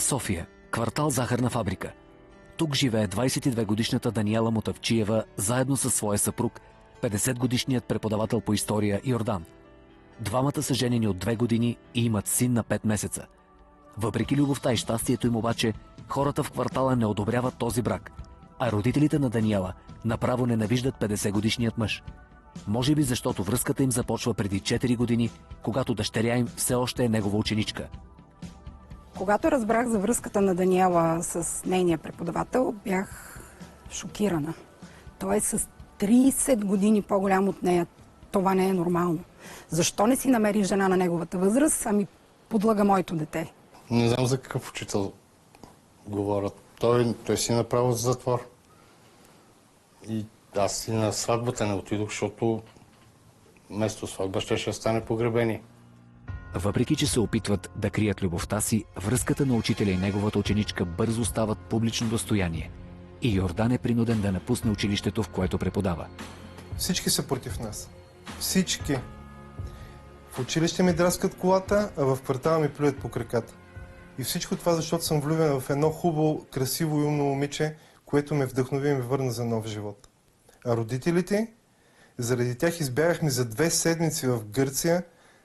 София, квартал Захарна фабрика. Тук живее 22-годишната Даниела Мутавчиева заедно със своя съпруг, 50-годишният преподавател по история Йордан. Двамата са женени от 2 години и имат син на 5 месеца. Въпреки любовта и щастието им обаче, хората в квартала не одобряват този брак, а родителите на Даниела направо ненавиждат 50-годишният мъж. Може би защото връзката им започва преди 4 години, когато дъщеря им все още е негова ученичка. Когато разбрах за връзката на Даниела с нейния преподавател, бях шокирана. Той е с 30 години по-голям от нея. Това не е нормално. Защо не си намери жена на неговата възраст, ами подлага моето дете? Не знам за какъв учител говорят. Той си направил затвор. И аз и на сватбата не отидох, защото вместо сватба ще стане погребение. Въпреки че се опитват да крият любовта си, връзката на учителя и неговата ученичка бързо стават публично достояние. И Йордан е принуден да напусне училището, в което преподава. Всички са против нас. Всички. В училище ми драскат колата, а в квартала ми плюят по краката. И всичко това, защото съм влюбен в едно хубаво, красиво и умно момиче, което ме вдъхнови и ме върна за нов живот. А родителите, заради тях избягахме за 2 седмици в Гърция,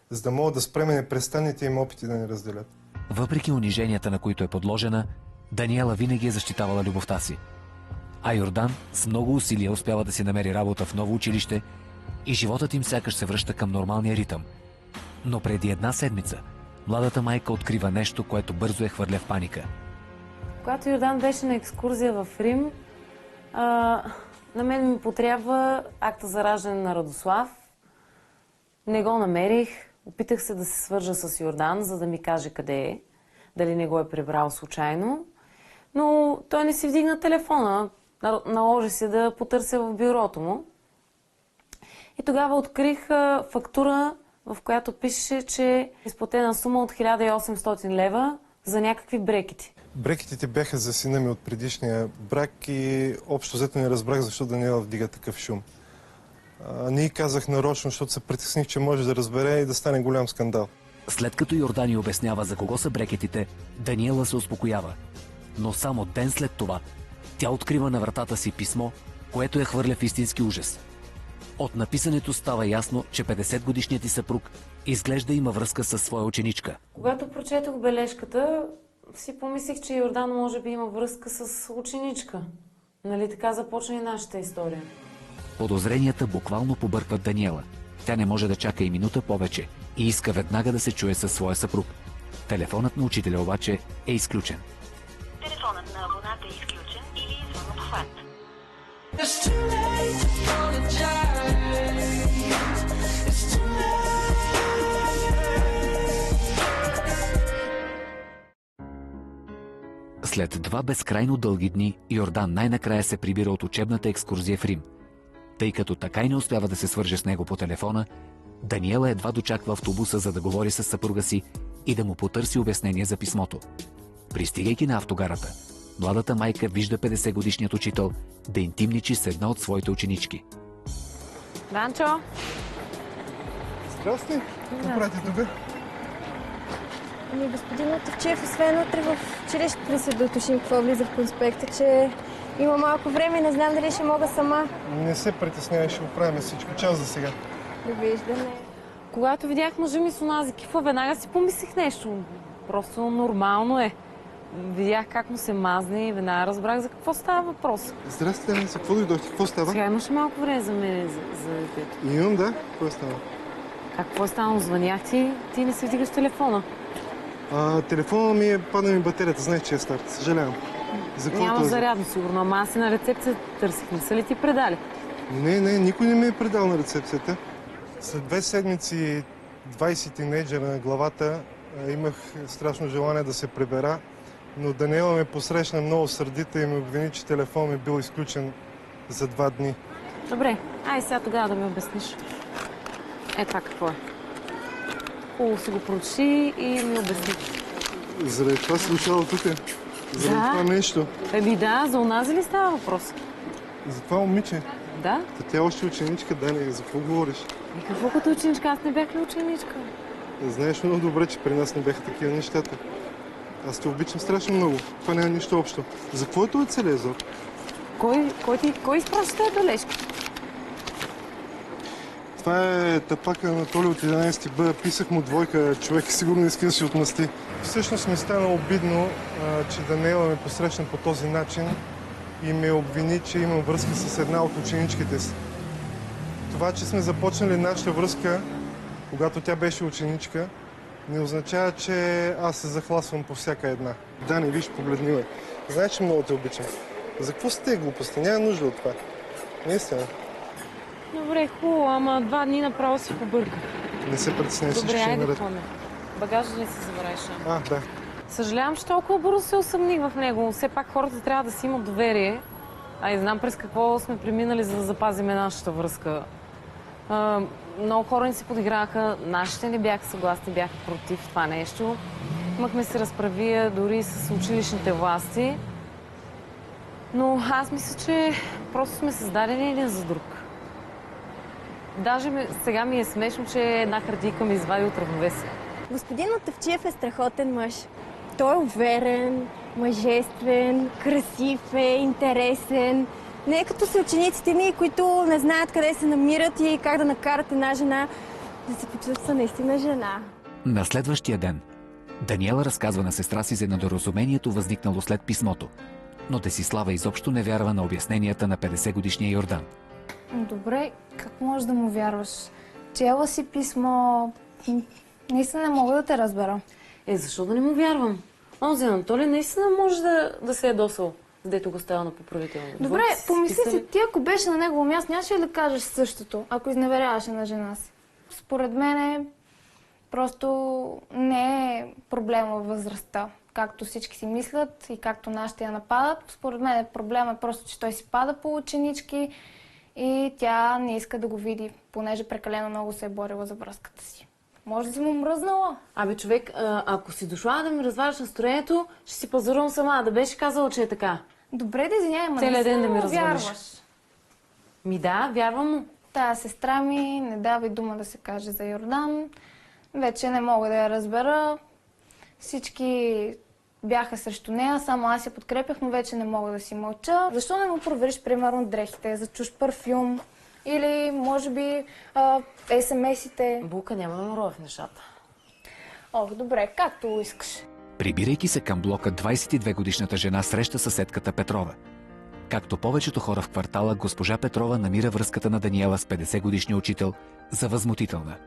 за да могат да спреме непрестанните им опити да ни разделят. Въпреки униженията, на които е подложена, Даниела винаги е защитавала любовта си. А Йордан с много усилия успява да си намери работа в ново училище и животът им сякаш се връща към нормалния ритъм. Но преди 1 седмица младата майка открива нещо, което бързо я хвърля в паника. Когато Йордан беше на екскурзия в Рим, на мен ми потрябва акта за раждане на Радослав. Не го намерих. Опитах се да се свържа с Йордан, за да ми каже къде е. Дали не го е прибрал случайно. Но той не си вдигна телефона. Наложи се да потърся в бюрото му. И тогава открих фактура, в която пишеше, че е изплатена сума от 1800 лева за някакви брекети. Брекетите бяха за сина ми от предишния брак и общо взето не разбрах защо Даниела вдига такъв шум. Не казах нарочно, защото се притесних, че може да разбере и да стане голям скандал. След като Йордан обяснява за кого са брекетите, Даниела се успокоява. Но само ден след това тя открива на вратата си писмо, което я хвърля в истински ужас. От написането става ясно, че 50-годишният ти съпруг изглежда има връзка със своя ученичка. Когато прочетох бележката, си помислих, че Йордан може би има връзка с ученичка. Нали така започна и нашата история. Подозренията буквално побъркват Даниела. Тя не може да чака и минута повече и иска веднага да се чуе със своя съпруг. Телефонът на учителя обаче е изключен. Телефонът на абоната е изключен или извън обхват. След 2 безкрайно дълги дни, Йордан най-накрая се прибира от учебната екскурзия в Рим. Тъй като така и не успява да се свърже с него по телефона, Даниела едва дочаква автобуса, за да говори с съпруга си и да му потърси обяснение за писмото. Пристигайки на автогарата, младата майка вижда 50-годишният учител да интимничи с една от своите ученички. Данчо! Здрасти! Какво правите тук? Ами, господин Мутавчиев, освен утре в училище да се доточим какво влиза в конспекта, че има малко време и не знам дали ще мога сама. Не се притеснявай, ще оправим всичко. Чао за сега. Довиждане. Когато видях мъжа ми с онази кифа, веднага си помислих нещо. Просто нормално е. Видях как му се мазне и веднага разбрах за какво става въпрос. Здрасти, за какво дойдохте? Какво става? Сега имаш малко време за мен, за детето. Имам, да. Какво става? Какво е станало? Звънях ти не си вдигаш телефона. Телефона ми падна ми батерията, знаех, че е старт. Съжалявам. Няма зарядно сигурно, ама аз и на рецепция търсих. Не са ли ти предали? Не, никой не ме е предал на рецепцията. След 2 седмици 20 тинейджера на главата имах страшно желание да се прибера, но Даниела ме посрещна много сърдита и ме обвини, че телефон ми бил изключен за 2 дни. Добре, ай сега тогава да ми обясниш. Това какво е? Хубаво си го прочи и ми обясни. Заради това си дошла тук. Заради това нещо. Да, за онази ли става въпрос? За това момиче. Да? Тя още ученичка, Дани. За какво говориш? И какво като ученичка? Аз не бях ли ученичка? Знаеш много добре, че при нас не бяха такива нещата. Аз те обичам страшно много. Това няма нищо общо. За какво е този целият зор? Кой изпраща тези бележки? Това е тапака Анатолий от 11 Б. Писах му двойка. Човек сигурно иска да си отмъсти. Всъщност ми стана обидно, че Даниела ме посрещна по този начин и ме обвини, че имам връзка с една от ученичките си. Това, че сме започнали нашата връзка, когато тя беше ученичка, не означава, че аз се захласвам по всяка една. Дани, виж, погледни ме. Знаеш, че много те обичам. За какво сте глупости? Няма нужда от това. Наистина. Добре, хубаво, ама 2 дни направо си побърках. Не се притесняй, всички Добре, ще айде, наред. Коне. Багажа ли си забравиш? Да. Съжалявам, че толкова бързо се усъмних в него. Все пак хората трябва да си имат доверие. А и знам през какво сме преминали, за да запазиме нашата връзка. Много хора ни се подиграха, нашите не бяха съгласни, бяха против това нещо. Имахме се разправия дори с училищните власти. Но аз мисля, че просто сме създадени един за друг. Даже сега ми е смешно, че една хартийка ми извади от равновесие. Господин Мутафчиев е страхотен мъж. Той е уверен, мъжествен, красив е, интересен. Не е като са учениците ми, които не знаят къде се намират и как да накарат една жена да се почувства наистина жена. На следващия ден Даниела разказва на сестра си за недоразумението, възникнало след писмото. Но Десислава изобщо не вярва на обясненията на 50-годишния Йордан. Добре, как можеш да му вярваш? Чела си писмо... Наистина не мога да те разбера. Защо да не му вярвам? Онзи Анатолий наистина може да се е досъл, дето го става на поправително. Добре, помисли си, ти ако беше на негово място, нямаше ли да кажеш същото, ако изневеряваше на жена си? Според мен просто не е проблема във възрастта, както всички си мислят и както нашите я нападат. Според мен проблема е просто, че той си пада по ученички и тя не иска да го види, понеже прекалено много се е борила за връзката си. Може да си му мръзнала. Човек, ако си дошла да ми разваляш настроението, ще си пазарувам сама. Да беше казала, че е така. Добре, да извиняй, ма целият ден да ми развалиш. вярваш. Да, вярвам му. Тая сестра ми не дава и дума да се каже за Йордан. Вече не мога да я разбера. Всички бяха срещу нея, само аз я подкрепях, но вече не мога да си мълча. Защо не му провериш, примерно, дрехите за чуж парфюм? Или, може би, SMS-ите? Булка, няма да морова в нещата. Добре, както искаш. Прибирайки се към блока, 22-годишната жена среща съседката Петрова. Както повечето хора в квартала, госпожа Петрова намира връзката на Даниела с 50-годишния учител за възмутителна.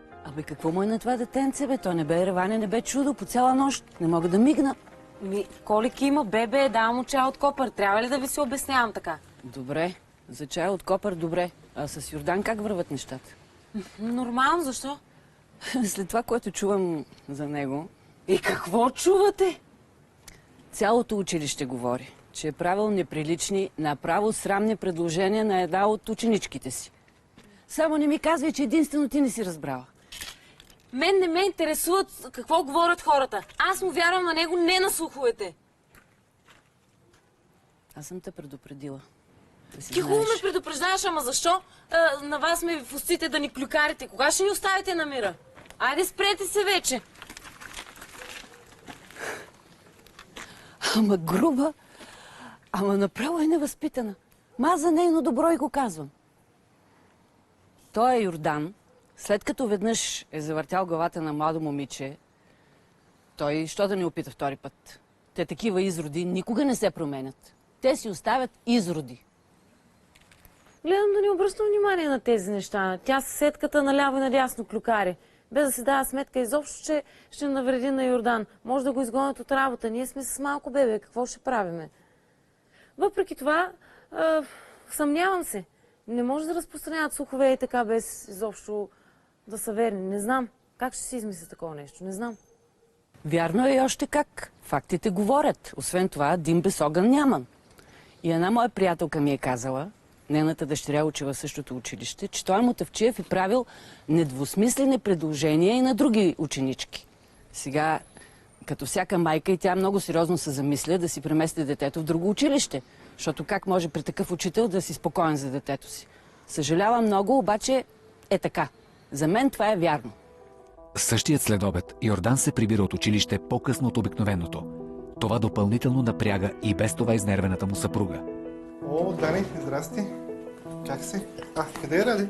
Какво му е на това детенце, бе? То не бе реване, не бе чудо по цяла нощ. Не мога да мигна. Колик има, бебе, давам му чай от копър. Трябва ли да ви се обяснявам така? Добре, за чай от копър добре. А с Йордан как върват нещата? Нормално, защо? След това, което чувам за него... И какво чувате? Цялото училище говори, че е правил неприлични, направо срамни предложения на една от ученичките си. Само не ми казвай, че единствено ти не си разбрала. Мен не ме интересуват какво говорят хората. Аз му вярвам на него, не на слуховете. Аз съм те предупредила. Ти хубаво ме предупреждаваш, ама защо на вас ме в устите да ни клюкарите? Кога ще ни оставите на мира? Айде, спрете се вече. Ама груба, ама направо е невъзпитана. Ма за нейно добро и го казвам. Той е Йордан. След като веднъж е завъртял главата на младо момиче, той що да не опита втори път? Те такива изроди никога не се променят. Те си оставят изроди. Гледам да не обръщам внимание на тези неща. Тя съседката наляво и надясно клюкари. Без да се дава сметка изобщо, че ще навреди на Йордан. Може да го изгонят от работа. Ние сме с малко бебе. Какво ще правиме? Въпреки това, съмнявам се. Не може да разпространяват слухове и така без изобщо да са верни. Не знам. Как ще си измисля такова нещо? Не знам. Вярно е и още как. Фактите говорят. Освен това, дим без огън няма. И една моя приятелка ми е казала, нейната дъщеря учи в същото училище, че той Мутафчиев е правил недвусмислени предложения и на други ученички. Сега, като всяка майка, и тя много сериозно се замисля да си премести детето в друго училище. Защото как може при такъв учител да си спокоен за детето си? Съжалявам много, обаче е така. За мен това е вярно. Същият следобед Йордан се прибира от училище по-късно от обикновеното. Това допълнително напряга и без това изнервената му съпруга. О, Дани, здрасти. Как си? Къде е Ради?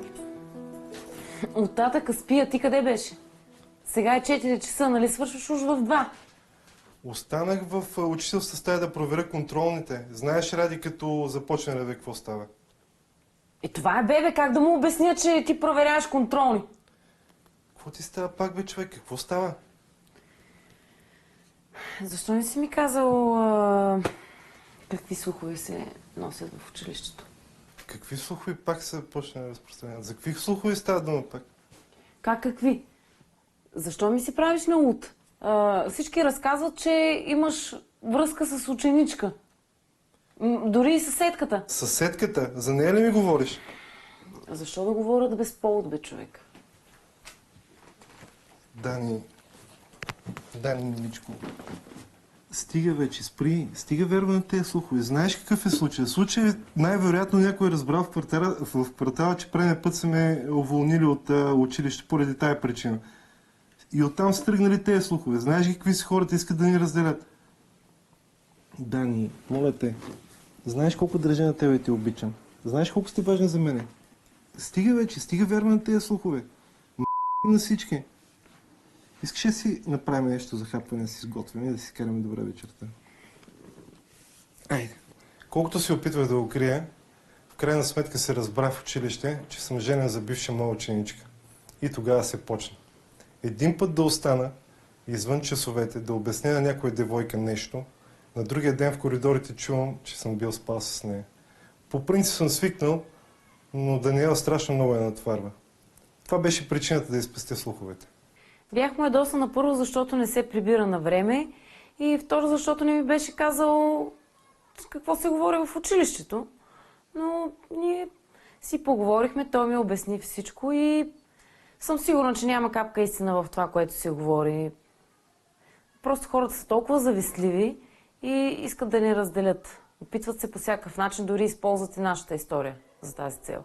Оттатъка спи, а ти къде беше? Сега е 4 часа, нали свършваш уж в 2? Останах в учителската стая да проверя контролните. Знаеш, Ради, като започне реве, какво става? Това е бебе, как да му обясня, че ти проверяваш контролни? Какво ти става пак, бе, човек? Какво става? Защо не си ми казал какви слухове се носят в училището? Какви слухове пак се почне да разпространяват? За какви слухове става дума пак? Как какви? Защо ми си правиш на луд? Всички разказват, че имаш връзка с ученичка. Дори и съседката. Съседката? За нея ли ми говориш? Защо да говорят без повод, бе, човек? Дани, миличко. Стига вече, спри. Стига вярва на тези слухове. Знаеш какъв е случай? Случай най-вероятно някой е разбрал в квартала, че предния път са ме уволнили от училище поради тая причина. И оттам са тръгнали тези слухове. Знаеш ли какви са хората, искат да ни разделят? Дани, моля те. Знаеш колко държа на тебе и те обичам. Знаеш колко сте важни за мене. Стига вече, стига вярва на тези слухове. На всички. Искаш да си направим нещо за хапване, да си сготвим и да си караме добра вечерта? Айде. Колкото се опитвах да го крия, в крайна сметка се разбрах в училище, че съм женен за бивша моя ученичка. И тогава се почна. Един път да остана извън часовете, да обясня на някоя девойка нещо, на другия ден в коридорите чувам, че съм бил спал с нея. По принцип съм свикнал, но Даниела страшно много я натварва. Това беше причината да изпестя слуховете. Бях му ядосана първо, защото не се прибира на време и второ, защото не ми беше казал какво се говори в училището. Но ние си поговорихме, той ми обясни всичко и съм сигурна, че няма капка истина в това, което се говори. Просто хората са толкова завистливи и искат да ни разделят. Опитват се по всякакъв начин, дори използват и нашата история за тази цел.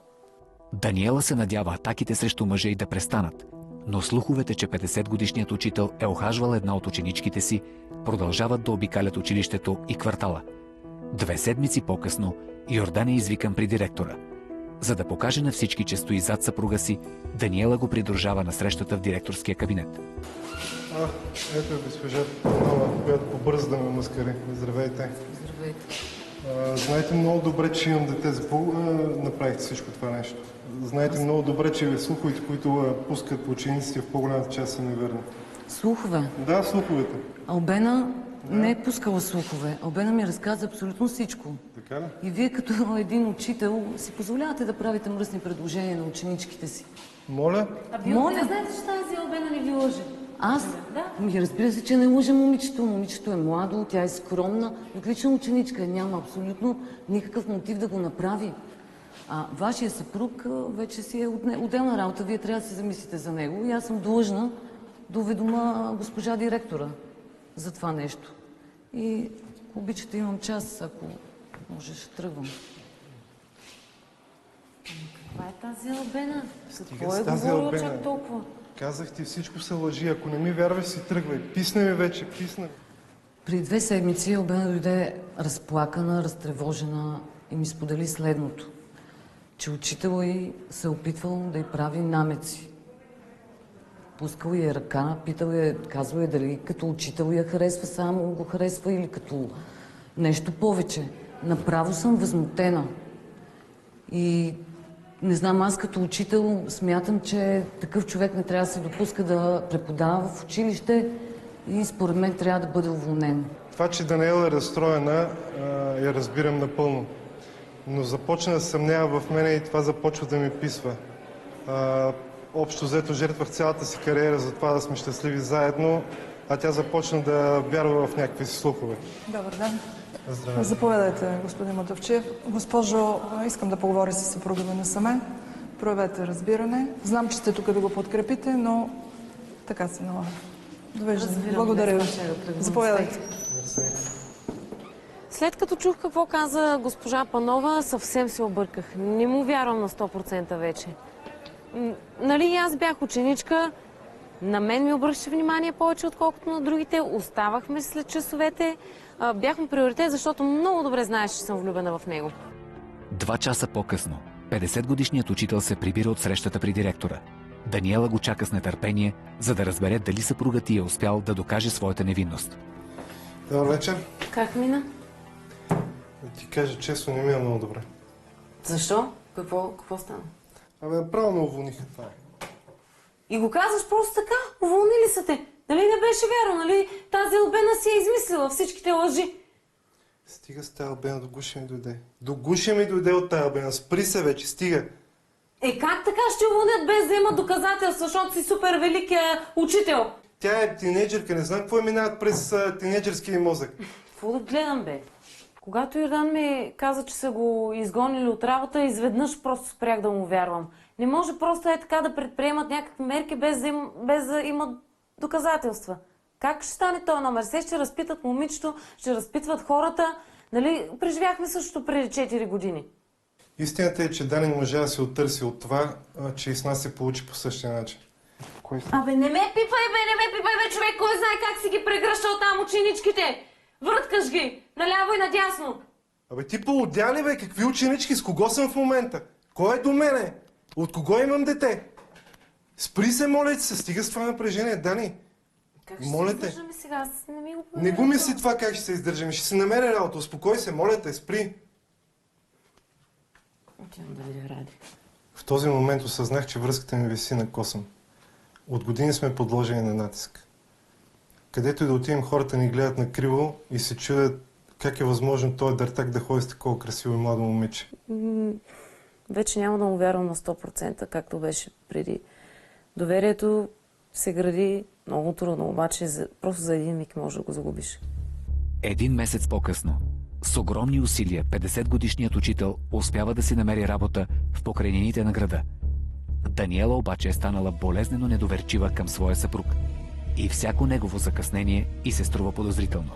Даниела се надява атаките срещу мъжа и да престанат, но слуховете, че 50-годишният учител е охажвал една от ученичките си, продължават да обикалят училището и квартала. 2 седмици по-късно Йордан е извикан при директора. За да покаже на всички, че стои зад съпруга си, Даниела го придружава на срещата в директорския кабинет. Ето е госпожа Панова, която побърза да ме маскари. Здравейте. Здравейте. Знаете много добре, че имам дете. За какво направихте всичко това нещо? Знаете много добре, че слуховете, които пускат учениците в по-голямата част са неверни. Слухове? Да, слуховете. Албена не е пускала слухове. Албена ми разказа абсолютно всичко. Така ли? И вие като един учител си позволявате да правите мръсни предложения на ученичките си. Моля? Моля, знаете, че тази Албена не ви лъже? Аз? Да. Ми разбира се, че не лъжа момичето. Момичето е младо, тя е скромна, отлична ученичка. Няма абсолютно никакъв мотив да го направи. А вашия съпруг вече си е отделна работа. Вие трябва да се замислите за него. И аз съм длъжна да уведома госпожа директора за това нещо. И ако обичате, имам час, ако може, ще тръгвам. Каква е тази Албена? Стига Какво с е тази говорила Албена. чак толкова? Казах ти, всичко са лъжи. Ако не ми вярваш, си тръгвай. Писна ми вече, писна. При 2 седмици Албена дойде разплакана, разтревожена и ми сподели следното. Че учител й се опитвал да й прави намеци. Пускал й ръка, питал я, казвал я дали като учител я харесва, само го харесва или като нещо повече. Направо съм възмутена. И не знам, аз като учител смятам, че такъв човек не трябва да се допуска да преподава в училище и според мен трябва да бъде уволнен. Това, че Даниела е разстроена, я разбирам напълно. Но започна да съмнява в мене и това започва да ми писва. Общо взето жертвах цялата си кариера за това да сме щастливи заедно, а тя започна да вярва в някакви си слухове. Добър ден. Здравейте. Заповядайте, господин Мотавчиев. Госпожо, искам да поговоря с съпруга ми насаме. Проявете разбиране. Знам, че сте тук да го подкрепите, но така се налага. Довиждане. Благодаря ви. Заповядайте. След като чух какво каза госпожа Панова, съвсем се обърках. Не му вярвам на 100% вече. Нали, аз бях ученичка На мен ми обръща внимание повече, отколкото на другите. Оставахме след часовете. Бяхме приоритет, защото много добре знаеш, че съм влюбена в него. 2 часа по-късно 50-годишният учител се прибира от срещата при директора. Даниела го чака с нетърпение, за да разбере дали съпругът й е успял да докаже своята невинност. Добър вечер. Как мина? Да ти кажа честно, не ми е много добре. Защо? Какво стана? Направо ме уволниха, това е. И го казваш просто така? Уволнили са те. Нали не беше вярно? Нали тази Албена си е измислила всичките лъжи? Стига с тази Албена, до гуша ми дойде. До гуша ми дойде от тази Албена. Спри се вече, стига. Как така ще уволнят без да имат доказателства, защото си супер великия учител? Тя е тинейджърка, не знам какво минават през тинейджърския мозък. Какво да гледам, бе? Когато Йордан ми каза, че са го изгонили от работа, изведнъж просто спрях да му вярвам. Не може просто така да предприемат някакви мерки без да имат доказателства. Как ще стане този номер? Се ще разпитат момичето, ще разпитват хората. Нали, преживяхме същото преди 4 години. Истината е, че Дани не можа да се оттърси от това, че и с нас се получи по същия начин. Абе, не ме пипай, бе, човек, кой знае как си ги прегръщал там ученичките. Върткаш ги, наляво и надясно. Абе, ти полудя ли, бе? Какви ученички? С кого съм в момента? Кой е до мене? От кого имам дете? Спри се, моля ти се, стига с това напрежение, Дани. Как ще се издържаме сега? Аз не ми го поверя. Не го мисли това как ще се издържаме. Ще се намеря работа. Успокой се, моля те, спри. Отивам да видя Ради. В този момент осъзнах, че връзката ми виси на косъм. От години сме подложени на натиск. Където и да отидем, хората ни гледат накриво и се чудят как е възможно този дъртак да ходи с такова красиво и младо момиче. Вече няма да му вярвам на 100%, както беше преди. Доверието се гради много трудно, обаче просто за един миг може да го загубиш. 1 месец по-късно, с огромни усилия, 50-годишният учител успява да си намери работа в покрайнините на града. Даниела обаче е станала болезнено недоверчива към своя съпруг. И всяко негово закъснение и се струва подозрително.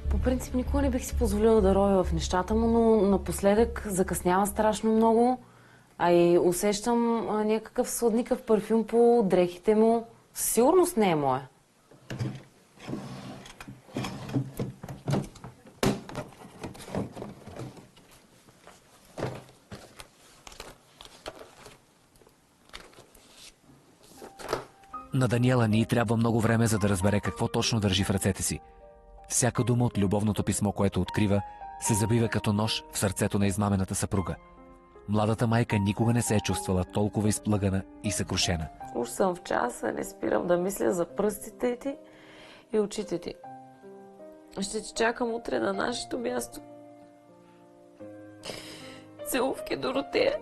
По принцип никога не бих си позволила да ровя в нещата му, но напоследък закъснява страшно много, а и усещам някакъв сладникав парфюм по дрехите му. Със сигурност не е моя. На Даниела ни трябва много време, за да разбере какво точно държи в ръцете си. Всяка дума от любовното писмо, което открива, се забива като нож в сърцето на измамената съпруга. Младата майка никога не се е чувствала толкова изплъгана и съкрушена. Уж съм в часа, не спирам да мисля за пръстите ти и очите ти. Ще ти чакам утре на нашето място. Целувки, Доротея.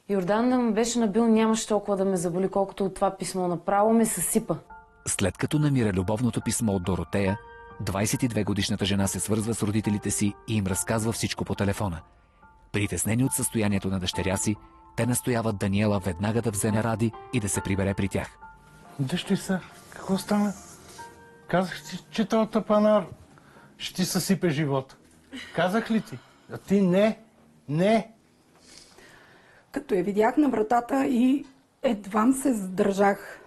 Йордан да ме беше набил, нямаше толкова да ме заболи, колкото от това писмо. Направо ме съсипа. След като намира любовното писмо от Доротея, 22-годишната жена се свързва с родителите си и им разказва всичко по телефона. Притеснени от състоянието на дъщеря си, те настояват Даниела веднага да вземе Ради и да се прибере при тях. Вижте са, какво стана? Казах ти, че този тапанар ще ти съсипе живота. Казах ли ти? А ти не. Като я видях на вратата и едвам се задържах.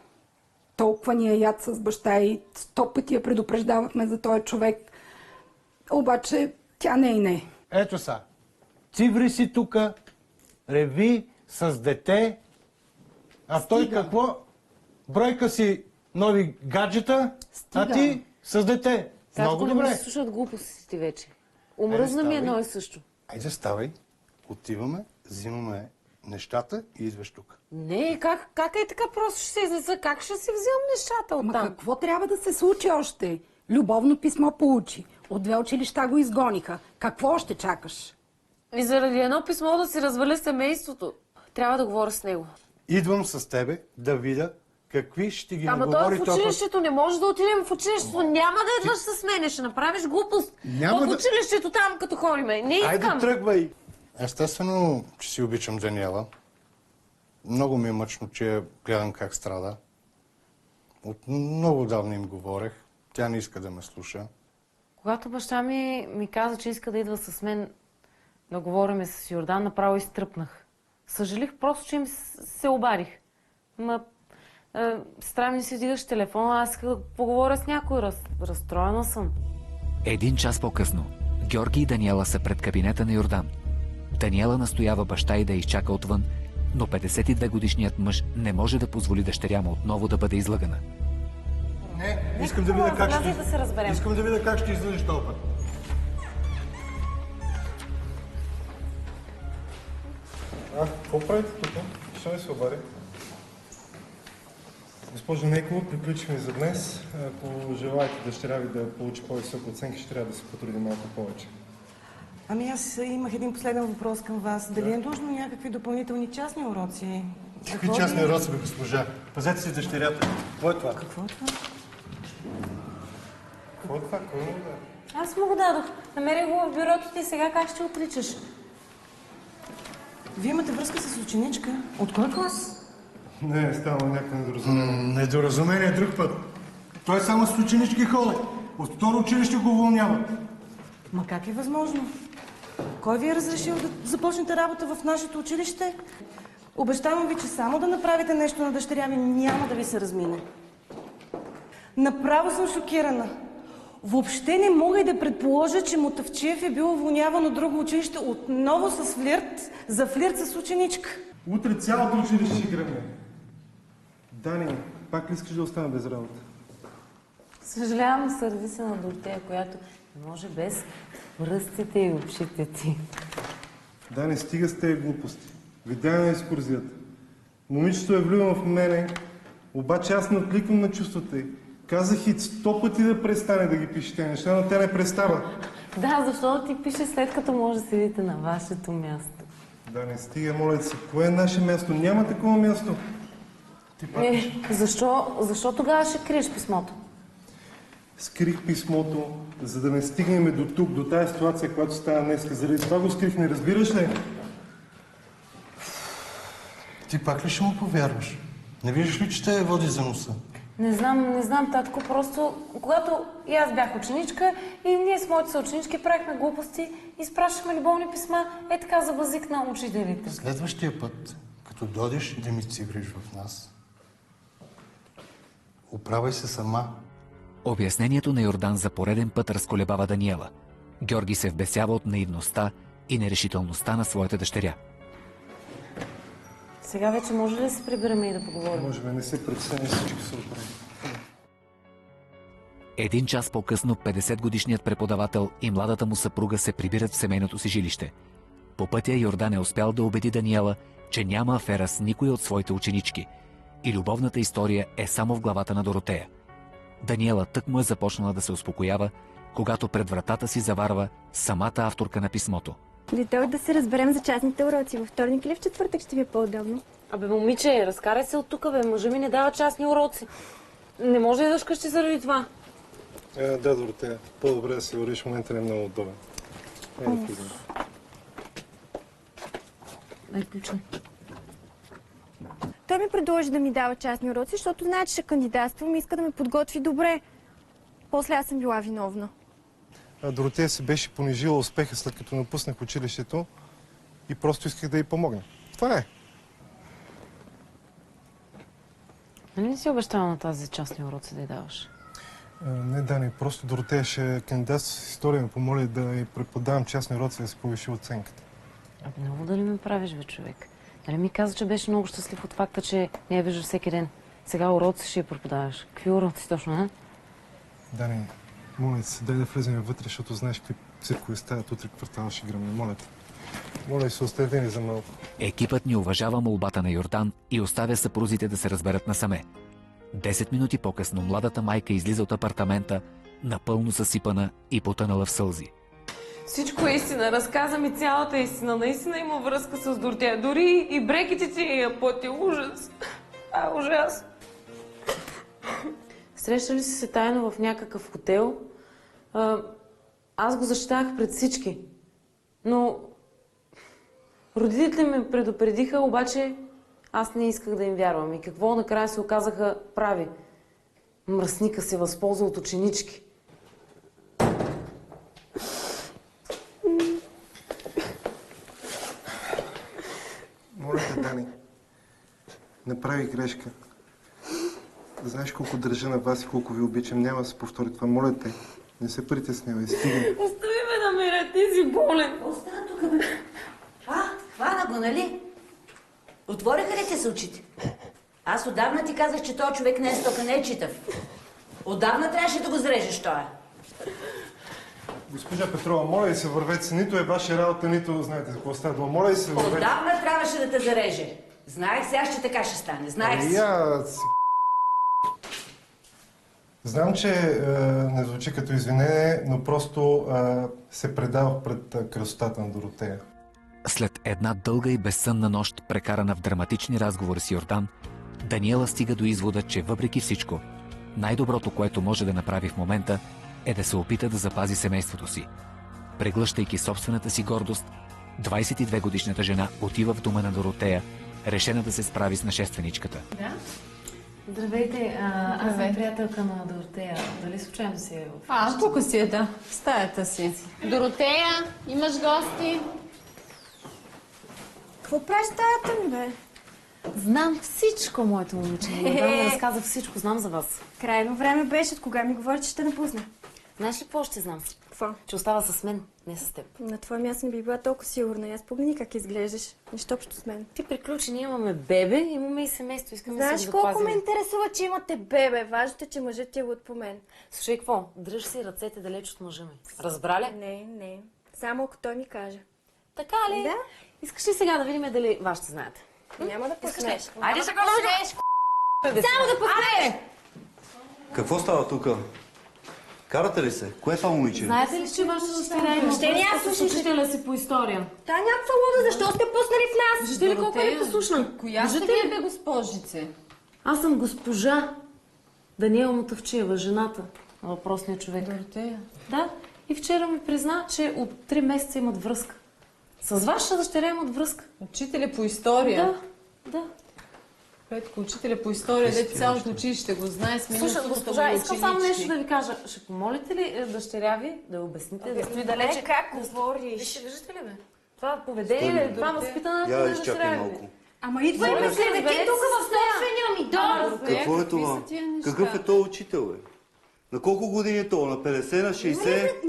Толкова ни е яд с баща и 100 пъти я предупреждавахме за този човек. Обаче тя не. Ето са. Циври си тука, реви с дете, а той какво? Бройка си нови гаджета, а ти с дете. Много добре. Не слушат глупостите вече. Омръзна ми едно и също. Айде, ставай. Отиваме, взимаме нещата и идваш тук. Не, как е така просто ще се изнеса? Как ще си вземам нещата оттам? Ма какво трябва да се случи още? Любовно писмо получи. От 2 училища го изгониха. Какво още чакаш? И заради едно писмо да си разваля семейството. Трябва да говоря с него. Идвам с тебе да видя какви ще ги Ама наговори той в училището, не може да отидем в училището. Няма да идваш с мене, ще направиш глупост. В училището там, като ходиме. Не искам. Айде, тръгвай. Естествено, че си обичам Даниела. Много ми е мъчно, че гледам как страда. От много давно им говорех. Тя не иска да ме слуша. Когато баща ми каза, че иска да идва с мен да говориме с Йордан, направо изтръпнах. Съжалих просто, че им се обадих. Сестра ми си вдигаш телефона, аз исках да поговоря с някой. Разстроена съм. 1 час по-късно Георги и Даниела са пред кабинета на Йордан. Даниела настоява баща й да изчака отвън, но 52-годишният мъж не може да позволи дъщеря му отново да бъде излъгана. Не, искам да видя как ще... Да се разберем. Искам да видя как ще излъжеш този път. Какво правите тук? Защо не се обади? Госпожо Нейкова, приключихме за днес. Ако желаете дъщеря ви да получи по-висока оценка, ще трябва да се потрудим малко повече. Ами аз имах един последен въпрос към вас. Дали е нужно някакви допълнителни частни уроци? Какви частни уроци, бе, госпожа? Пазете си дъщерята. Какво е това? Какво е това? Какво е това? Кой му да? Аз му го дадох. Намерих го в бюрото ти, сега как ще отричаш? Вие имате връзка с ученичка. От кой клас? Не, става някакво недоразумение. Недоразумение друг път. Той е само с ученички ходи. От второ училище го уволнява. Ма как е възможно? Кой ви е разрешил да започнете работа в нашето училище? Обещавам ви, че само да направите нещо на дъщеря ми, няма да ви се размине. Направо съм шокирана. Въобще не мога и да предположа, че Мутафчиев е бил уволняван от друго училище отново с флирт, за флирт с ученичка. Утре цялото училище ще гръмне. Дани, пак ли искаш да остана без работа? Съжалявам, сърди се на Дортея, която не може без пръстите и ушите ти. Дани, стига с тези глупости. Видя на екскурзията. Момичето е влюбено в мене, обаче аз не откликвам на чувствата й. Казах и 100 пъти да престане да ги пише тези неща, но тя не престава. Да, защото ти пише след като може да седите на вашето място. Да, не стига, моля ти се. Кое е наше място? Няма такова място. Защо тогава ще криеш писмото? Скрих писмото, за да не стигнем до тук, до тази ситуация, която става днес. Заради това го скрих, не разбираш ли? Ти пак ли ще му повярваш? Не виждаш ли, че те води за носа? Не знам, татко, просто когато и аз бях ученичка и ние с моите съученички правихме глупости, изпращахме любовни писма, така за възик на учителите. Следващия път, като дойдеш да ми цигриш в нас, оправай се сама. Обяснението на Йордан за пореден път разколебава Даниела. Георги се вбесява от наивността и нерешителността на своята дъщеря. Сега вече може ли да се прибираме и да поговорим? Може би не се притесняй, всички се оправи. 1 час по-късно 50-годишният преподавател и младата му съпруга се прибират в семейното си жилище. По пътя Йордан е успял да убеди Даниела, че няма афера с никой от своите ученички и любовната история е само в главата на Доротея. Даниела тъкмо е започнала да се успокоява, когато пред вратата си заварва самата авторка на писмото. Дойдох да се разберем за частните уроци. Във вторник или в четвъртък ще ви е по-удобно? Абе, момиче, разкарай се от тук, бе. Мъжа ми не дава частни уроци. Не може да вкъщи заради това. Да, Доротея. По-добре да си вървиш, в момента не е много удобен. Дай ключа. Той ми предложи да ми дава частни уроци, защото знае, че ще кандидатствам и иска да ме подготви добре. После аз съм била виновна. Доротея се беше понижила успеха, след като напуснах училището и просто исках да й помогна. Това е. Нали не си обещала на тази частни уроци да й даваш? Не, Дани, просто Доротея ще кандидатства с история, ме помоли да й преподавам частни уроци да се повиши оценката. Абе, много да ли ме правиш, бе, човек? Нали ми каза, че беше много щастлив от факта, че не я вижда всеки ден. Сега уроци ще я преподаваш. Какви уроци точно, а? Дани, моля се, дай да влезем вътре, защото знаеш какви циркове стават утре квартала ще гръмне. Моля те. Моля се, оставете ни за малко. Екипът ни уважава молбата на Йордан и оставя съпрузите да се разберат насаме. 10 минути по-късно младата майка излиза от апартамента, напълно съсипана и потънала в сълзи. Всичко е истина. Разказа ми цялата истина. Наистина има връзка с Дортея. Дори и бреките ти я пъти. Ужас. Ужас. Срещали си се тайно в някакъв хотел. Аз го защитавах пред всички. Но родителите ме предупредиха, обаче аз не исках да им вярвам. И какво накрая се оказаха прави? Мръсника се възползва от ученички. Моля, Направих грешка. Знаеш колко държа на вас и колко ви обичам. Няма да се повтори това. Моля те, не се притеснявай. Стига. Остави ме да мера, ти си болен. Остана тук, бе. Хвана го, нали? Отвориха ли ти се очите? Аз отдавна ти казах, че този човек не е стока, не е читав. Отдавна трябваше да го зарежеш тоя. Госпожа Петрова, моля ви се, вървете се. Нито е ваша работа, нито знаете за какво става дума. Моля ви се, вървете. Отдавна трябваше да те зареже. Знаех сега, че така ще стане. Знаех си. Знам, че не звучи като извинение, но просто се предавах пред красотата на Доротея. След една дълга и безсънна нощ, прекарана в драматични разговори с Йордан, Даниела стига до извода, че въпреки всичко, най-доброто, което може да направи в момента, е да се опита да запази семейството си. Преглъщайки собствената си гордост, 22-годишната жена отива в дома на Доротея, решена да се справи с нашественичката. Да? Здравейте, аз съм приятелка на Доротея. Дали случайно си е в... тук си е, да. В стаята си. Доротея, имаш гости? Какво правиш стаята ми, бе? Знам всичко, моето момиче. Йордан ми разказа всичко, знам за вас. Крайно време беше, от кога ми говори, че ще напусна. Знаеш ли какво ще знам? Какво? Че остава с мен, не с теб. На твое място не би била толкова сигурна. Аз помни как изглеждаш. Нищо общо с мен. Ти приключи, ние имаме бебе, имаме и семейство. Искаме да Знаеш си го колко запазим. ме интересува, че имате бебе. Важното е, че мъжът ти е луд по мен. Слушай, какво? Дръж си ръцете далеч от мъжа ми. Разбра ли? Не. Само ако той ми каже. Така ли? Да. Искаш ли сега да видим дали вас ще знаете? Няма да пуснеш. Айде ще го пуснеш! Само да пуснеш! Какво става тук? Карате ли се? Кое е това момиче? Знаете ли, че вашата дъщеря има връзка с учителя си по история? Та някаква луда, защо сте пуснали в нас? Виждате ли колко е послушна? Коя ще ви е, бе, госпожице? Аз съм госпожа Даниела Мотавчиева, жената на въпросния човек. Доротея? Да. И вчера ми призна, че от 3 месеца имат връзка. С вашата дъщеря имат връзка. Учителя по история? Да. Петко, учителя по история, дете цялото училище го знае, сменил Слушай, госпожа, искам само нещо да ви кажа. Ще помолите ли дъщеря ви да обясните, да стои далече? Как говориш? Виждате ли, бе? Това поведение ли? Това възпитана на дъщеря ви. Ама идва и ме клевети тук в собствения ми дом! Какво е това? Какъв е този учител, бе? На колко години е това? На 50, на 60?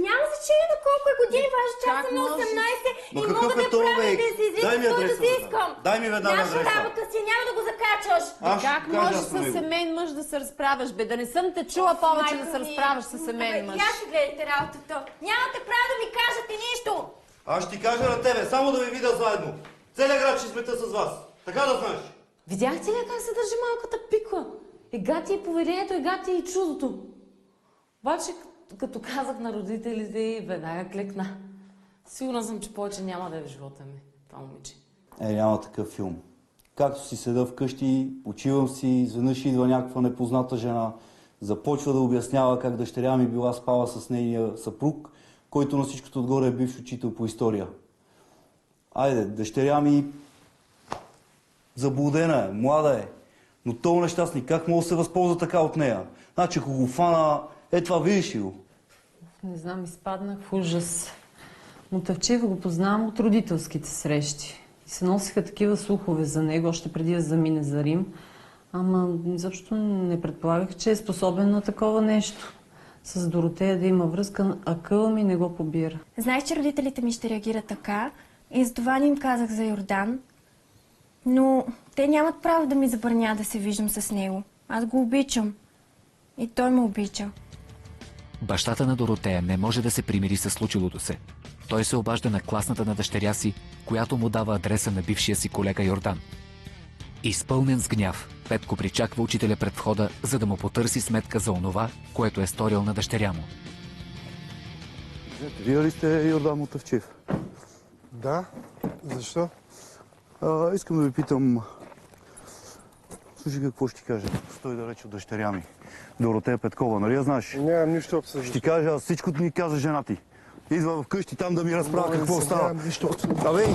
Няма значение на колко е години, важно, че аз съм на 18 и мога да правя да си излизам каквото си искам. Дай ми веднага Наша адреса. работа си, няма да го закачаш. Как можеш с семейен мъж да се разправяш, бе? Да не съм те чула повече да се разправяш с семейен мъж. Я си гледайте работата. Нямате право да ми кажете нищо. Аз ще ти кажа на тебе, само да ви видя заедно. Целият град ще смета с вас. Така да знаеш. Видяхте ли как се държи малката пиква? Ега ти е поведението, ега ти е и чудото. Обаче, като казах на родителите и веднага клекна. Сигурна съм, че повече няма да е в живота ми, това момиче. Няма такъв филм. Както си седа вкъщи, почивам си, изведнъж идва някаква непозната жена, започва да обяснява как дъщеря ми била спала с нейния съпруг, който на всичкото отгоре е бивш учител по история. Айде, дъщеря ми заблудена е, млада е, но този нещастник как мога да се възползва така от нея? Значи, ако го фана, това видиш ли го? Не знам, изпаднах в ужас. Мотавчиева го познавам от родителските срещи. И се носиха такива слухове за него, още преди да замине за Рим. Ама изобщо не предполагах, че е способен на такова нещо. С Доротея да има връзка, а къла ми не го побира. Знаех, че родителите ми ще реагират така и затова не им казах за Йордан. Но те нямат право да ми забранят да се виждам с него. Аз го обичам. И той ме обича. Бащата на Доротея не може да се примири с случилото се. Той се обажда на класната на дъщеря си, която му дава адреса на бившия си колега Йордан. Изпълнен с гняв, Петко причаква учителя пред входа, за да му потърси сметка за онова, което е сторил на дъщеря му. Вие ли сте Йордан Мотавчиев? Да. Защо? Искам да ви питам... Слушай, какво ще ти кажа? Стой далеч от дъщеря ми. Доротея Петкова, нали я знаеш? Нямам нищо обсъждане. Ще ти кажа, всичко ми каза жена ти. Идва вкъщи там да ми разправя какво става. Нямам нищо обсъждане. Абе!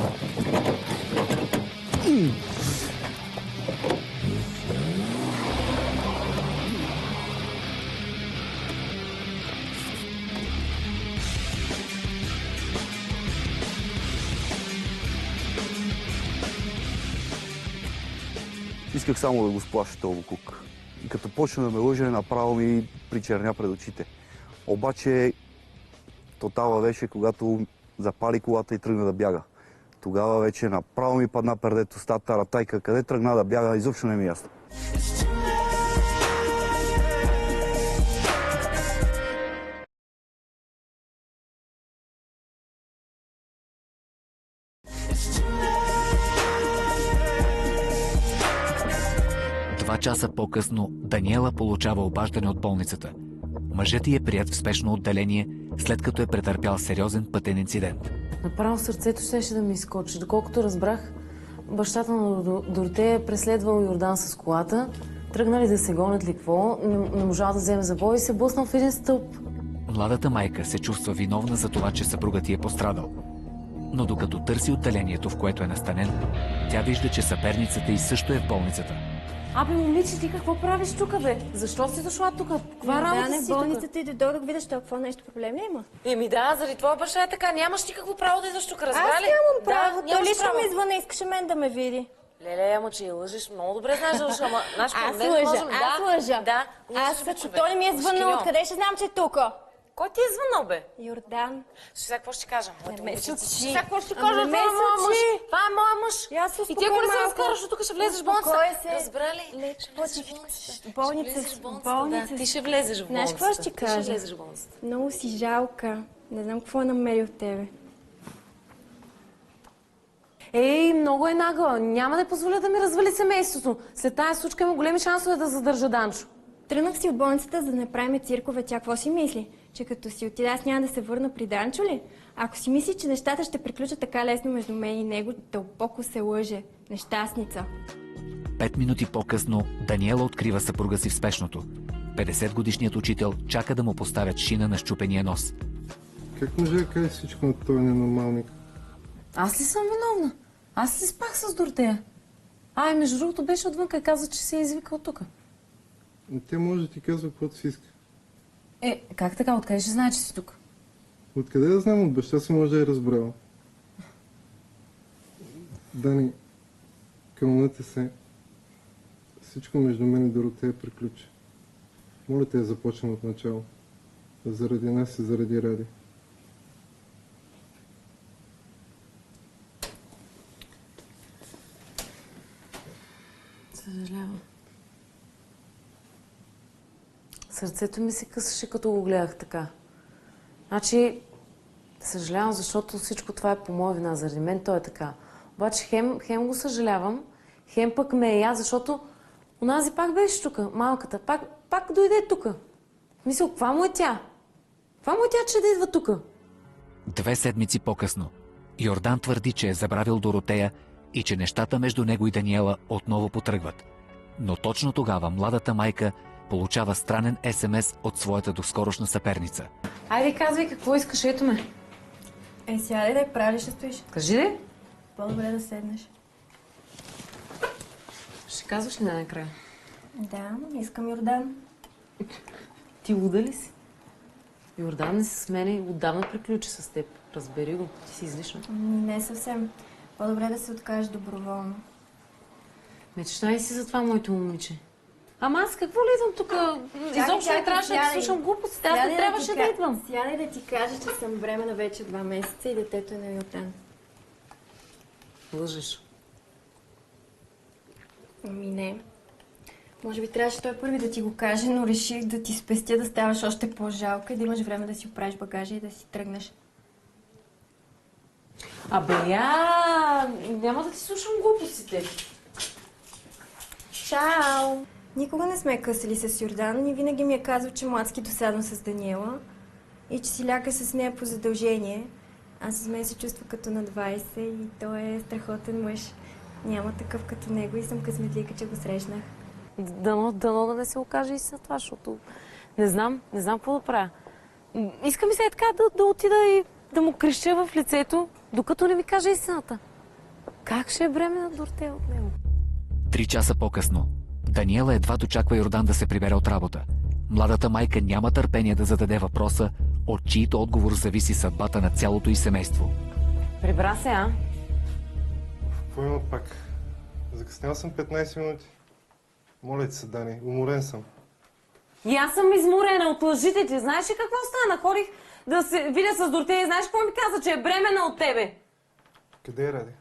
Исках само да го сплаша този кук. И като почна да ме лъже, направо ми причерня пред очите. Обаче тотала беше, когато запали колата и тръгна да бяга. Тогава вече направо ми падна пердето с тази таратайка. Къде тръгна да бяга, изобщо не ми е ясно. Два часа по-късно Даниела получава обаждане от болницата. Мъжът й е прият в спешно отделение, след като е претърпял сериозен пътен инцидент. Направо сърцето щеше да ми изкочи. Доколкото разбрах, бащата на Доротея е преследвал Йордан с колата, тръгнали да се гонят ли какво, не можа да вземе завой и се блъснал в един стълб. Младата майка се чувства виновна за това, че съпругът й е пострадал. Но докато търси отделението, в което е настанен, тя вижда, че съперницата й също е в болницата. Абе, момиче, ти какво правиш тук, бе? Защо си дошла тук? Каква работа си в болницата и дойдох да видя, що какво нещо проблем ли има? Еми да, заради твоя баща е така. Нямаш никакво право да идваш тук, разбра ли? Аз нямам право. Да, Той лично ми извъна, искаше мен да ме види. Леле, ама че я лъжиш. Много добре знаеш да лъжиш, ама... Аз лъжа. Да, ако той не ми е звъннал, откъде ще знам, че е тук? Кой ти е звънал, бе? Йордан. Сега какво ще ти кажа? Не ме сочи. Сега какво ще ти кажа? Това е моя мъж. Това е моя мъж. И ти ако не се разкараш, тук ще влезеш в болницата. Разбра ли? Болница. Ти ще влезеш в болницата. Знаеш какво ще ти кажа? Ти ще влезеш в болницата. Много си жалка. Не знам какво е намерил тебе. Ей, много е нагъл. Няма да позволя да ми развали семейството. След тази случка има големи шансове да задържа Данчо. Тръгнах си от болницата, за да не правим циркове. Тя какво си мисли? Че като си отида, аз няма да се върна при Данчо ли? Ако си мисли, че нещата ще приключат така лесно между мен и него, дълбоко се лъже. Нещастница. 5 минути по-късно Даниела открива съпруга си в спешното. 50-годишният учител чака да му поставят шина на счупения нос. Как може да кажеш всичко на този ненормалник? Аз ли съм виновна? Аз си спах с Доротея. Между другото беше отвънка и каза, че се е извикал тук. Тя може да ти казва каквото си иска. Как така? Откъде ще знае, че си тук? Откъде да знам? От баща си може да е разбрала. Дани, кълнете се. Всичко между мен и Доротея приключи. Моля те да започнем от начало. Заради нас и заради Ради. Съжалявам. Сърцето ми се късаше, като го гледах така. Значи, съжалявам, защото всичко това е по моя вина. Заради мен то е така. Обаче хем го съжалявам, хем пък ме е я, защото онази пак беше тук, малката. Пак дойде тук. Мисля, каква му е тя? Каква му е тя, че да идва тук? 2 седмици по-късно Йордан твърди, че е забравил Доротея и че нещата между него и Даниела отново потръгват. Но точно тогава младата майка получава странен СМС от своята доскорошна съперница. Айде, казвай какво искаш, ето ме. Сядай да прави, ще стоиш. Кажи ли? По-добре да седнеш. Ще казваш ли накрая? Да, искам Йордан. Ти луда ли си? Йордан не се с мене и отдавна приключи с теб. Разбери го, ти си излишна. Не съвсем. По-добре да се откажеш доброволно. Мечтай си за това, моето момиче. Ама аз какво ли идвам тук? Изобщо не трябваше да слушам глупости. Аз не трябваше да идвам. Сядай да ти кажа, че съм бременна вече 2 месеца и детето е на Йордан. Лъжеш. Не. Може би трябваше той първи да ти го каже, но реших да ти спестя да ставаш още по-жалка и да имаш време да си оправиш багажа и да си тръгнеш. Няма да ти слушам глупостите. Чао! Никога не сме късали с Йордан и винаги ми е казал, че младски досадно с Даниела и че си ляга с нея по задължение. Аз с мен се чувства като на 20 и той е страхотен мъж. Няма такъв като него и съм късметлика, че го срещнах. Дано да не се окаже истина това, защото не знам какво да правя. Иска ми се така да отида и да му крещя в лицето, докато не ми каже истината. Как ще е бременна Доротея от него? 3 часа по-късно Даниела едва дочаква Йордан да се прибере от работа. Младата майка няма търпение да зададе въпроса, от чието отговор зависи съдбата на цялото й семейство. Прибра се, а? Какво има пак? Закъснял съм 15 минути. Моля ти се, Дани, уморен съм. И аз съм изморена от лъжите ти. Знаеш ли какво стана? Ходих да се видя с Доротея. Знаеш какво ми каза, че е бременна от тебе? Къде е Ради?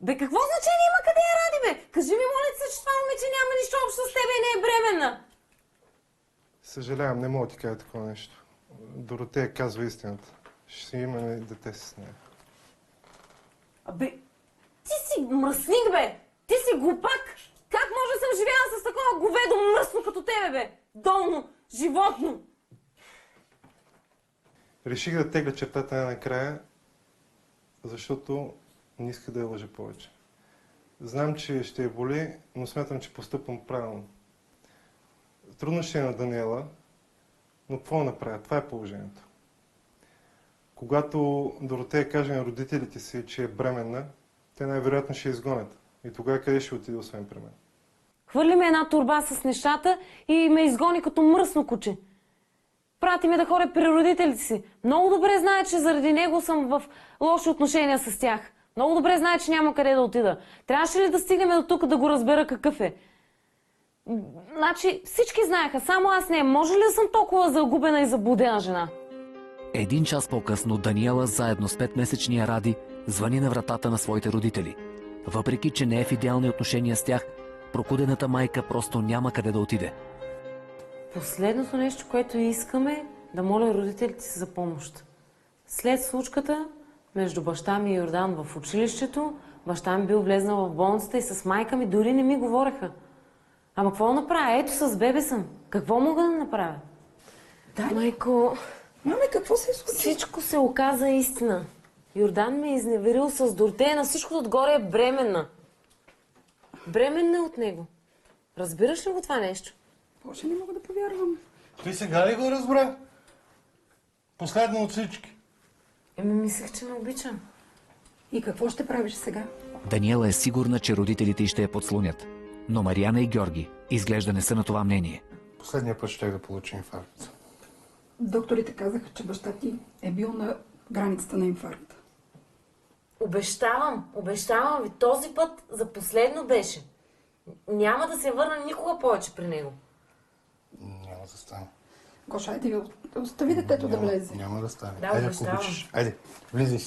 Бе, какво значение има къде е Ради, бе? Кажи ми, моля ти се, че това момиче няма нищо общо с тебе и не е бременна. Съжалявам, не мога да ти кажа такова нещо. Доротея казва истината. Ще си имаме дете с нея. Абе, ти си мръсник, бе! Ти си глупак! Как може да съм живяла с такова говедо мръсно като тебе, бе? Долно, животно! Реших да тегля чертата накрая, защото не иска да я лъжа повече. Знам, че ще я боли, но смятам, че постъпвам правилно. Трудно ще е на Даниела, но какво да направя? Това е положението. Когато Доротея каже на родителите си, че е бременна, те най-вероятно ще я изгонят. И тогава къде ще отиде освен при мен? Хвърли ме една торба с нещата и ме изгони като мръсно куче. Прати ме да ходя при родителите си. Много добре знае, че заради него съм в лоши отношения с тях. Много добре знае, че няма къде да отида. Трябваше ли да стигнем до тук да го разбера какъв е? Значи всички знаеха, само аз не. Може ли да съм толкова загубена и заблудена жена? 1 час по-късно Даниела заедно с 5-месечния Ради звъни на вратата на своите родители. Въпреки, че не е в идеални отношения с тях, прокудената майка просто няма къде да отиде. Последното нещо, което искаме, да моля родителите си за помощ. След случката, между баща ми и Йордан в училището, баща ми бил влезнал в болницата и с майка ми дори не ми говореха. Ама какво направя? Ето с бебе съм. Какво мога да направя? Да. Майко... Маме, какво се случи? Всичко се оказа истина. Йордан ме е изневерил с Доротея, на всичкото отгоре е бременна. Бременна е от него. Разбираш ли го това нещо? Боже, не мога да повярвам. Ти сега ли го разбра? Последно от всички. Мислех, че ме обичам. И какво ще правиш сега? Даниела е сигурна, че родителите й ще я подслонят. Но Мариана и Георги изглежда не са на това мнение. Последния път ще да получи инфаркт. Докторите казаха, че баща ти е бил на границата на инфаркт. Обещавам ви, този път за последно беше. Няма да се върна никога повече при него. Няма да стане. Гоша, айде, остави детето да влезе. Няма да стане. Да, Айде, обещавам. ако обичаш. Айде, влизай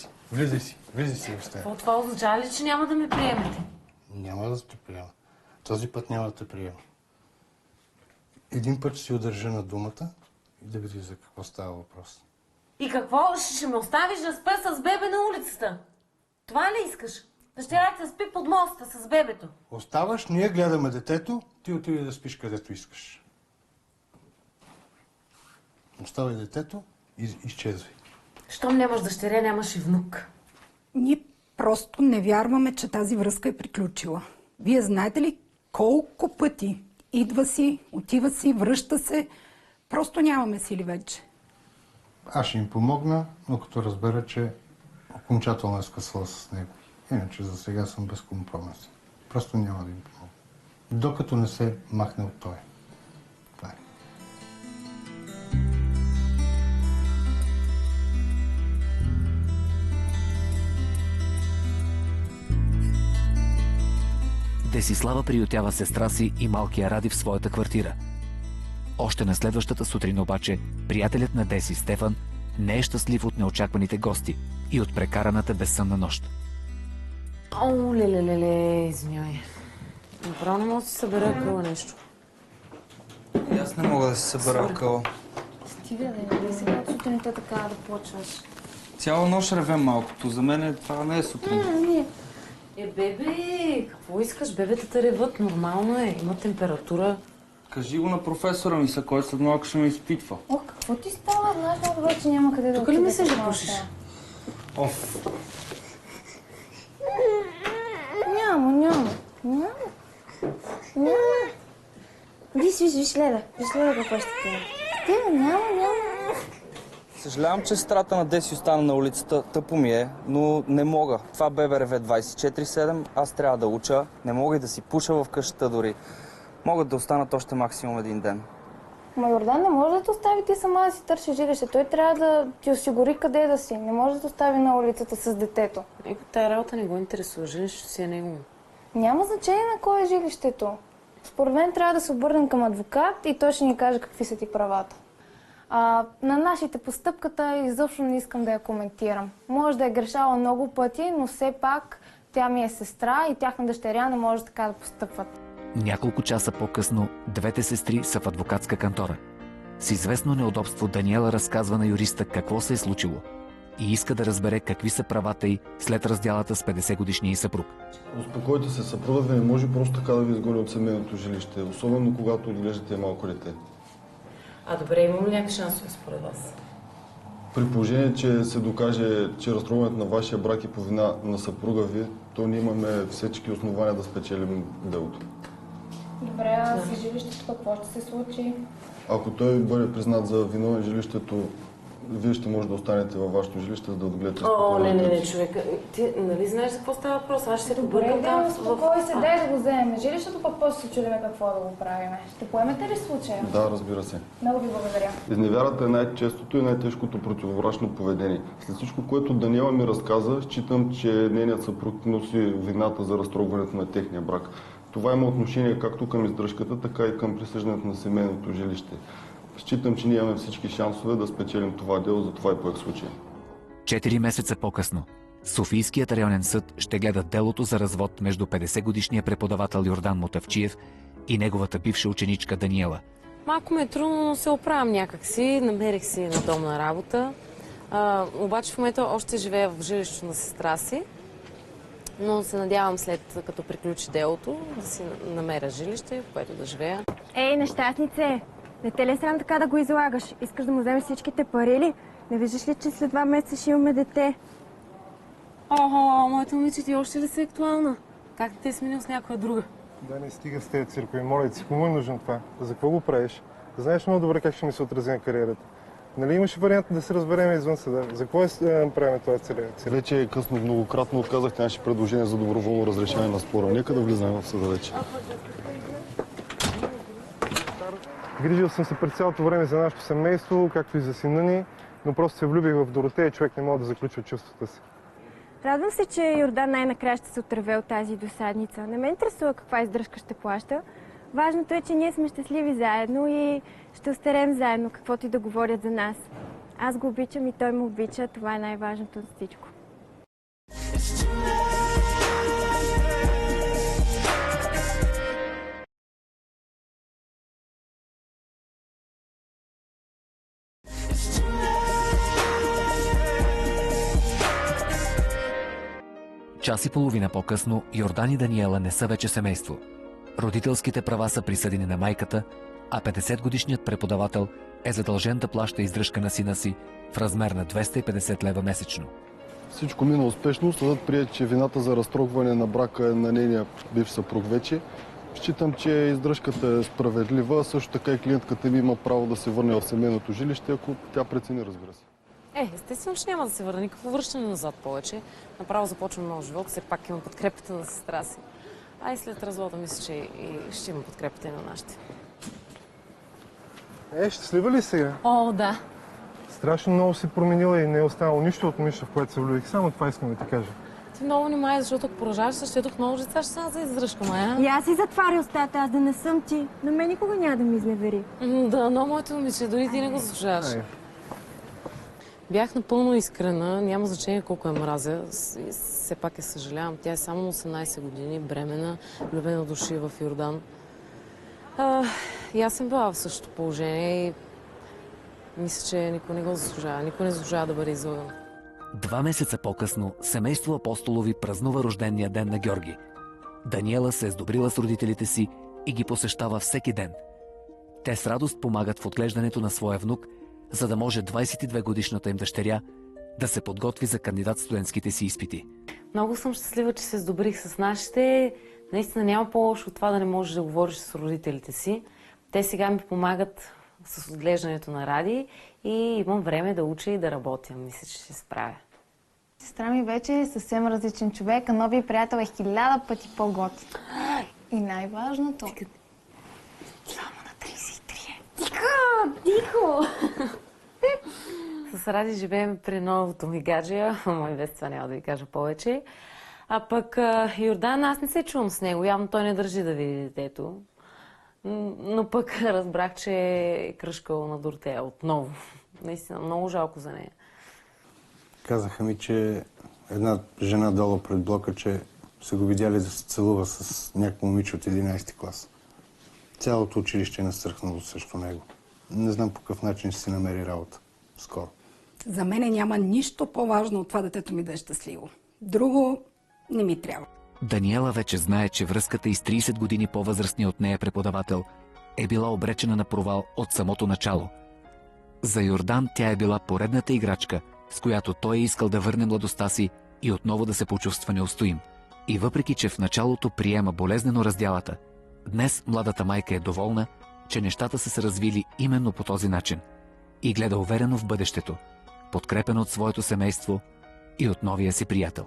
си и остави. Това означава ли, че няма да ме приемете? Няма да те приема. Този път няма да те приема. Един път ще си удържа на думата и да видиш за какво става въпрос. И какво? Ще ме оставиш да спя с бебе на улицата? Това ли искаш? Дъщеря ти да спи под моста с бебето. Оставаш, ние гледаме детето, ти отиде да спиш където искаш. Оставай детето и изчезвай. Щом нямаш дъщеря, нямаш и внук. Ние просто не вярваме, че тази връзка е приключила. Вие знаете ли колко пъти идва си, отива си, връща се? Просто нямаме сили вече. Аз ще им помогна, но като разбера, че окончателно е скъсала с него. Иначе за сега съм безкомпромисен. Просто няма да им помогна. Докато не се махне от той. Това е. Десислава приютява сестра си и малкия Ради в своята квартира. Още на следващата сутрин обаче, приятелят на Деси, Стефан, не е щастлив от неочакваните гости и от прекараната безсънна нощ. О, леле, извинявай. Направо не мога да си събера акъла нещо. И аз не мога да си събера акъла. Стига, да сега от сутринта така да почваш. Цяла нощ ревем малкото. За мен това не е сутрин. Бебе, какво искаш? Бебетата реват, нормално е. Има температура. Кажи го на професора ми, кой след малко ще ме изпитва. Ох, какво ти става? Знаеш много добре, че няма къде да Тук ли мислиш да пушиш? Оф. Няма. Виж, Леда. Виж, Леда какво ще те. Стига, няма. Съжалявам, че сестрата на Деси остана на улицата. Тъпо ми е, но не мога. Това бебе реве 24/7. Аз трябва да уча. Не мога и да си пуша в къщата дори. Могат да останат още максимум един ден. Ма Йордан не може да те остави ти сама да си търси жилище. Той трябва да ти осигури къде да си. Не може да те остави на улицата с детето. Тая работа не го интересува. Жилището си е негово. Няма значение на кое е жилището. Според мен трябва да се обърнем към адвокат и той ще ни каже какви са ти правата. На нашите постъпката изобщо не искам да я коментирам. Може да е грешала много пъти, но все пак тя ми е сестра и тяхна дъщеря не може така да постъпват. Няколко часа по-късно двете сестри са в адвокатска кантора. С известно неудобство Даниела разказва на юриста какво се е случило и иска да разбере какви са правата й след раздялата с 50-годишния съпруг. Успокойте се, съпругът ви не може просто така да ви изгони от семейното жилище, особено когато отглеждате малко дете. Добре, имам ли някакви шансове според вас? При положение, че се докаже, че разстройването на вашия брак е по вина на съпруга ви, то ние имаме всички основания да спечелим делото. Добре, а с жилището какво ще се случи? Ако той бъде признат за виновен жилището, вие ще може да останете във вашето жилище, за да отгледате спокойно. Не, човек. Ти нали знаеш за какво става въпрос? Аз ще се побъркам там. Успокой се, дай да го вземем жилището, пък после се чудиме какво да го правим. Ще поемете ли случая? Да, разбира се. Много ви благодаря. Изневярата е най-честото и най-тежкото противобрачно поведение. След всичко, което Даниела ми разказа, считам, че нейният съпруг носи вината за разтрогването на техния брак. Това има отношение както към издръжката, така и към присъждането на семейното жилище. Считам, че ние имаме всички шансове да спечелим това дело, затова и поех случая. 4 месеца по-късно Софийският районен съд ще гледа делото за развод между 50-годишния преподавател Йордан Мутафчиев и неговата бивша ученичка Даниела. Малко ме е трудно, но се оправям някакси. Намерих си надомна работа. Обаче в момента още живея в жилището на сестра си. Но се надявам след като приключи делото да си намеря жилище, в което да живея. Ей, нещастнице! Не те ли е срам така да го излагаш? Искаш да му вземеш всичките пари ли? Не виждаш ли, че след 2 месеца ще имаме дете? Моето момиче, ти още ли си актуална? Как те е сменил с някоя друга? Да, не стига с тези циркови. Моля ти, кому е нужно това? За какво го правиш? Знаеш много добре как ще ми се отрази на кариерата. Нали имаше вариант да се разберем извън съда? За какво правим това цирк? Вече е късно, многократно отказахте наши предложения за доброволно разрешение на спора. Нека да влизаме в съда вече. Грижил съм се през цялото време за нашето семейство, както и за сина ни, но просто се влюбих в Доротея и човек не мога да заключва чувствата си. Радвам се, че Йордан най-накрая ще се отърве от тази досадница. Не ме интересува каква издръжка ще плаща. Важното е, че ние сме щастливи заедно и ще остарем заедно, каквото и да говорят за нас. Аз го обичам и той ме обича. Това е най-важното за всичко. Час и половина по-късно Йордан и Даниела не са вече семейство. Родителските права са присъдени на майката, а 50-годишният преподавател е задължен да плаща издръжка на сина си в размер на 250 лева месечно. Всичко мина успешно. Съдът прие, че вината за разтрогване на брака е на нейния бивш съпруг вече. Считам, че издръжката е справедлива, също така и клиентката ми има право да се върне в семейното жилище, ако тя прецени, разбира се. Естествено, че няма да се върне никакво връщане назад повече. Направо започвам нов живот, все пак имам подкрепата на сестра си. А и след развода мисля, че и ще има подкрепата и на нашите. Щастлива ли сега? Да. Страшно много си променила и не е останало нищо от Миша, в което се влюбих. Само това искам да ти кажа. Ти много внимай, защото ако поражаваш съществото много деца, ще са за издръжка, Мая. И аз си затваря устата, аз да не съм ти. На мен никога няма да ми изневери. Да, но моето момиче, дори ти не го слушаш. Бях напълно искрена, няма значение колко я мразя, все пак я съжалявам. Тя е само на 18 години, бремена, влюбена души в Йордан. И аз съм била в същото положение и мисля, че никой не го заслужава. Никой не заслужава да бъде излаган. 2 месеца по-късно семейство Апостолови празнува рождения ден на Георги. Даниела се е сдобрила с родителите си и ги посещава всеки ден. Те с радост помагат в отглеждането на своя внук, за да може 22-годишната им дъщеря да се подготви за кандидат-студентските си изпити. Много съм щастлива, че се сдобрих с нашите. Наистина няма по-лошо от това да не можеш да говориш с родителите си. Те сега ми помагат с отглеждането на Ради и имам време да уча и да работя. Мисля, че ще се справя. Сестра ми вече е съвсем различен човек, а новият приятел е 1000 пъти по-готин. И най-важното... Само на 33. Тихо! С Ради живеем при новото ми гаджия, мой без това няма да ви кажа повече. А пък Йордан, аз не се чувам с него, явно той не държи да види детето. Но пък разбрах, че е кръшкала на Доротея отново. Наистина, много жалко за нея. Казаха ми, че една жена долу пред блока, че са го видяли да се целува с някакво момиче от 11-ти клас. Цялото училище е настръхнало срещу него. Не знам по какъв начин ще си намери работа. Скоро. За мене няма нищо по-важно от това детето ми да е щастливо. Друго не ми трябва. Даниела вече знае, че връзката и с 30 години по-възрастния от нея преподавател е била обречена на провал от самото начало. За Йордан тя е била поредната играчка, с която той е искал да върне младостта си и отново да се почувства неустоим. И въпреки, че в началото приема болезнено раздялата, днес младата майка е доволна, че нещата са се развили именно по този начин и гледа уверено в бъдещето, подкрепена от своето семейство и от новия си приятел.